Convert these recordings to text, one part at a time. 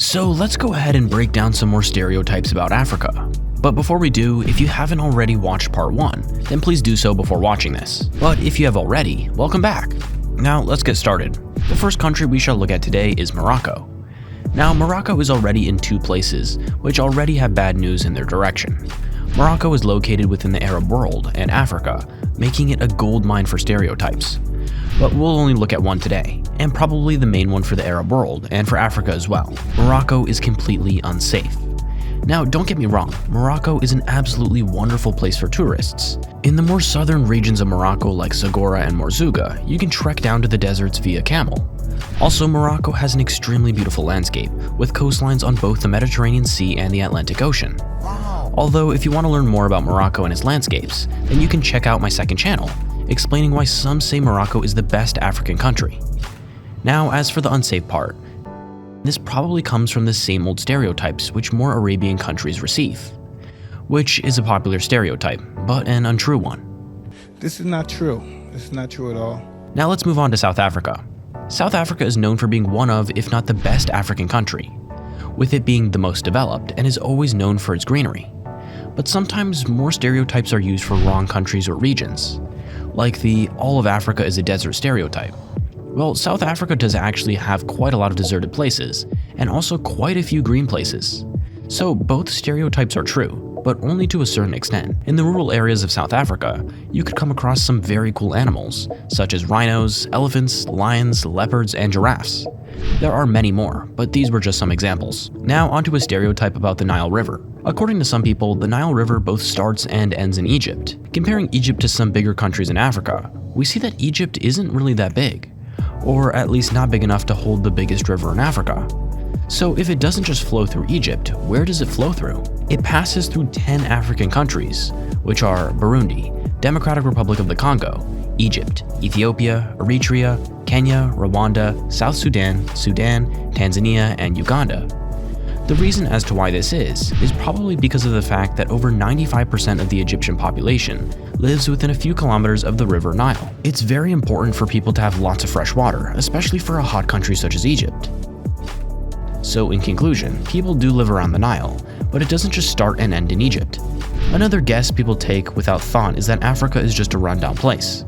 So let's go ahead and break down some more stereotypes about Africa. But before we do, if you haven't already watched part 1, then please do so before watching this. But if you have already, welcome back. Now let's get started. The first country we shall look at today is Morocco. Now Morocco is already in 2 places, which already have bad news in their direction. Morocco is located within the Arab world and Africa, making it a gold mine for stereotypes. But we'll only look at one today, and probably the main one for the Arab world and for Africa as well. Morocco is completely unsafe. Now, don't get me wrong, Morocco is an absolutely wonderful place for tourists. In the more southern regions of Morocco like Zagora and Mourzoug, you can trek down to the deserts via camel. Also, Morocco has an extremely beautiful landscape, with coastlines on both the Mediterranean Sea and the Atlantic Ocean. Although, if you want to learn more about Morocco and its landscapes, then you can check out my second channel, explaining why some say Morocco is the best African country. Now, as for the unsafe part, this probably comes from the same old stereotypes which more Arabian countries receive, which is a popular stereotype, but an untrue one. This is not true. This is not true at all. Now let's move on to South Africa. South Africa is known for being one of, if not the best African country, with it being the most developed and is always known for its greenery. But sometimes more stereotypes are used for wrong countries or regions, like the all of Africa is a desert stereotype. Well, South Africa does actually have quite a lot of deserted places, and also quite a few green places. So both stereotypes are true, but only to a certain extent. In the rural areas of South Africa, you could come across some very cool animals, such as rhinos, elephants, lions, leopards, and giraffes. There are many more, but these were just some examples. Now onto a stereotype about the Nile River. According to some people, the Nile River both starts and ends in Egypt. Comparing Egypt to some bigger countries in Africa, we see that Egypt isn't really that big, or at least not big enough to hold the biggest river in Africa. So if it doesn't just flow through Egypt, where does it flow through? It passes through 10 African countries, which are Burundi, Democratic Republic of the Congo, Egypt, Ethiopia, Eritrea, Kenya, Rwanda, South Sudan, Tanzania, and Uganda. The reason as to why this is probably because of the fact that over 95% of the Egyptian population lives within a few kilometers of the River Nile. It's very important for people to have lots of fresh water, especially for a hot country such as Egypt. So in conclusion, people do live around the Nile, but it doesn't just start and end in Egypt. Another guess people take without thought is that Africa is just a rundown place.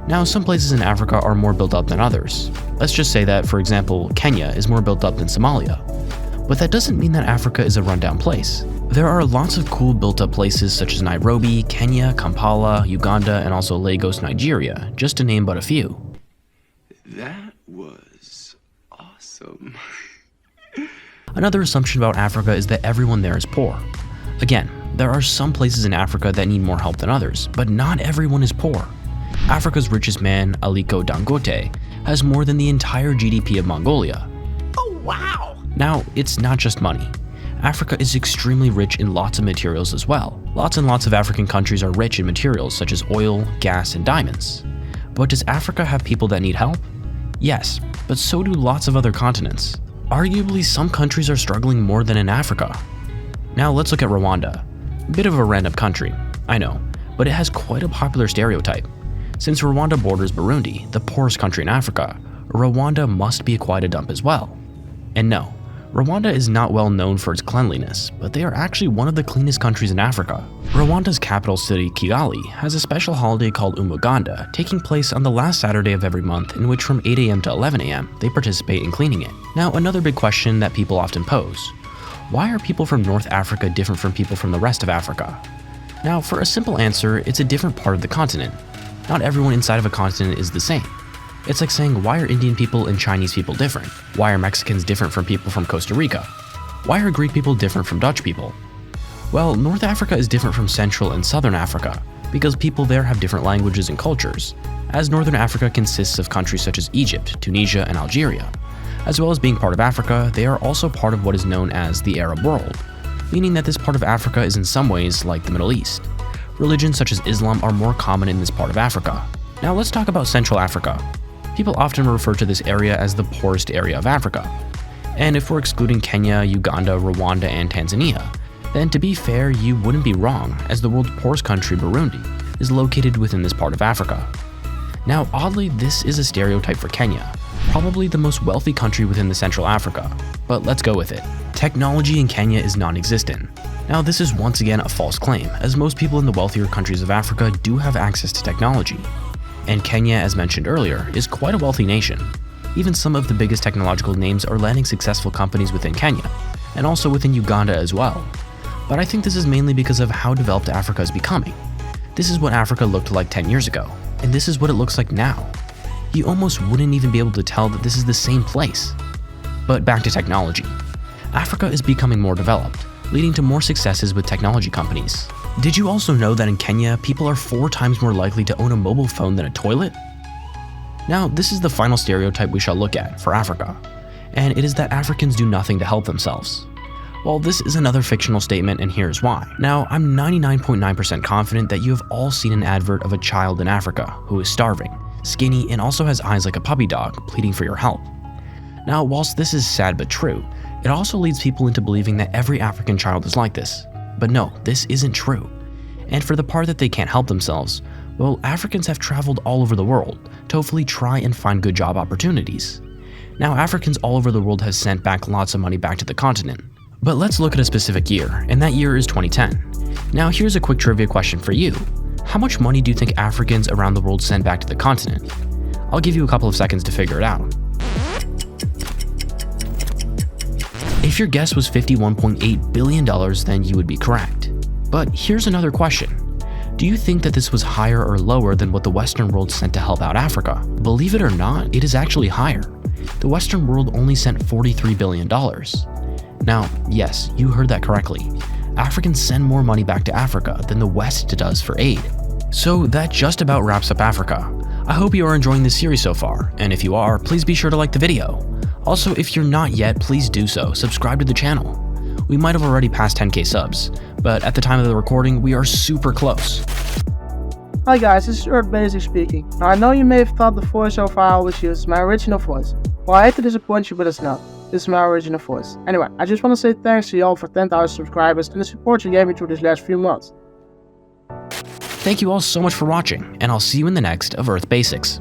Now, some places in Africa are more built up than others. Let's just say that, for example, Kenya is more built up than Somalia. But that doesn't mean that Africa is a rundown place. There are lots of cool built-up places such as Nairobi, Kenya, Kampala, Uganda, and also Lagos, Nigeria, just to name but a few. That was awesome. Another assumption about Africa is that everyone there is poor. Again, there are some places in Africa that need more help than others, but not everyone is poor. Africa's richest man, Aliko Dangote, has more than the entire GDP of Mongolia. Oh, wow! Now, it's not just money. Africa is extremely rich in lots of materials as well. Lots and lots of African countries are rich in materials such as oil, gas, and diamonds. But does Africa have people that need help? Yes, but so do lots of other continents. Arguably, some countries are struggling more than in Africa. Now let's look at Rwanda. A bit of a random country, I know, but it has quite a popular stereotype. Since Rwanda borders Burundi, the poorest country in Africa, Rwanda must be quite a dump as well. And no, Rwanda is not well known for its cleanliness, but they are actually one of the cleanest countries in Africa. Rwanda's capital city, Kigali, has a special holiday called Umuganda, taking place on the last Saturday of every month, in which from 8 AM to 11 AM, they participate in cleaning it. Now, another big question that people often pose: why are people from North Africa different from people from the rest of Africa? Now, for a simple answer, it's a different part of the continent. Not everyone inside of a continent is the same. It's like saying, why are Indian people and Chinese people different? Why are Mexicans different from people from Costa Rica? Why are Greek people different from Dutch people? Well, North Africa is different from Central and Southern Africa because people there have different languages and cultures, as Northern Africa consists of countries such as Egypt, Tunisia, and Algeria. As well as being part of Africa, they are also part of what is known as the Arab world, meaning that this part of Africa is in some ways like the Middle East. Religions such as Islam are more common in this part of Africa. Now let's talk about Central Africa. People often refer to this area as the poorest area of Africa. And if we're excluding Kenya, Uganda, Rwanda, and Tanzania, then to be fair, you wouldn't be wrong, as the world's poorest country, Burundi, is located within this part of Africa. Now, oddly, this is a stereotype for Kenya, probably the most wealthy country within the Central Africa, but let's go with it. Technology in Kenya is non-existent. Now, this is once again a false claim, as most people in the wealthier countries of Africa do have access to technology. And Kenya, as mentioned earlier, is quite a wealthy nation. Even some of the biggest technological names are landing successful companies within Kenya, and also within Uganda as well. But I think this is mainly because of how developed Africa is becoming. This is what Africa looked like 10 years ago, and this is what it looks like now. You almost wouldn't even be able to tell that this is the same place. But back to technology. Africa is becoming more developed, leading to more successes with technology companies. Did you also know that in Kenya, people are 4 times more likely to own a mobile phone than a toilet? Now, this is the final stereotype we shall look at for Africa, and it is that Africans do nothing to help themselves. Well, this is another fictional statement, and here's why. Now, I'm 99.9% confident that you have all seen an advert of a child in Africa who is starving, skinny, and also has eyes like a puppy dog, pleading for your help. Now, whilst this is sad but true, it also leads people into believing that every African child is like this. But no, this isn't true. And for the part that they can't help themselves, well, Africans have traveled all over the world to hopefully try and find good job opportunities. Now, Africans all over the world have sent back lots of money back to the continent. But let's look at a specific year, and that year is 2010. Now, here's a quick trivia question for you. How much money do you think Africans around the world send back to the continent? I'll give you a couple of seconds to figure it out. If your guess was $51.8 billion, then you would be correct. But here's another question. Do you think that this was higher or lower than what the Western world sent to help out Africa? Believe it or not, it is actually higher. The Western world only sent $43 billion. Now, yes, you heard that correctly. Africans send more money back to Africa than the West does for aid. So that just about wraps up Africa. I hope you are enjoying this series so far, and if you are, please be sure to like the video. Also, if you're not yet, please do so. Subscribe to the channel. We might have already passed 10k subs, but at the time of the recording, we are super close. Hi guys, this is Basic speaking. Now I know you may have thought the voiceover I always use is my original voice. Well, I hate to disappoint you, but it's not. This is my original voice. Anyway, I just want to say thanks to y'all for 10,000 subscribers and the support you gave me through these last few months. Thank you all so much for watching, and I'll see you in the next of Earth Basics.